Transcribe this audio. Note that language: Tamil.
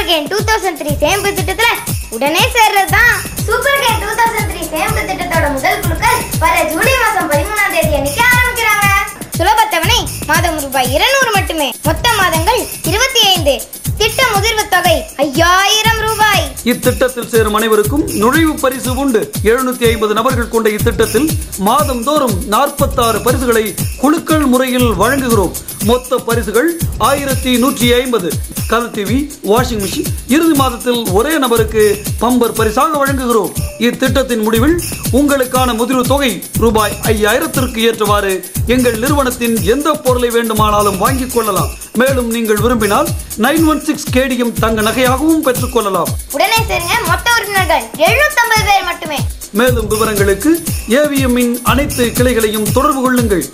சூப்பர் கேம் 2003 சேமிப்பு திட்டத்துல உடனே சேர்றதுதான். சூப்பர் கேம் 2003 சேமிப்பு திட்டத்தோட முதல் குழுக்கள் வர ஜூலை மாசம் 13ஆம் தேதி அன்னைக்கு ஆரம்பிக்கிறாங்க. சுலபத்தவணை மாதம் ரூபாய் 200 மட்டுமே. மொத்த மாதங்கள் 25. திட்ட முதிர்வு தொகை 5000 ரூபாய். இத்திட்டத்தில் சேரும் அனைவருக்கும் நுழைவு பரிசு உண்டு. 750 நபர்கள் கொண்ட இத்திட்டத்தில் மாதந்தோறும் 46 பரிசுகளை குழுக்கள் முறையில் வழங்குகிறோம். மொத்த பரிசுகள் 1150. கலர் டிவி, வாஷிங் மிஷின் இறுதி மாதத்தில் ஒரே நபருக்கு பம்பர் பரிசாக வழங்குகிறோம். இத்திட்டத்தின் முடிவில் உங்களுக்கான முதிர்வு தொகை ரூபாய் 5000ற்கு ஏற்றவாறு எங்கள் நிறுவனத்தின் எந்த பொருளை வேண்டுமானாலும் வாங்கிக் கொள்ளலாம். மேலும் நீங்கள் விரும்பினால் 916 KDM தங்க நகையாகவும் பெற்றுக் கொள்ளலாம். உடனே சேருங்க. மொத்த உறுப்பினர்கள் 750 பேர் மட்டுமே. மேலும் விவரங்களுக்கு AVM இன் அனைத்து கிளைகளையும் தொடர்பு கொள்ளுங்கள்.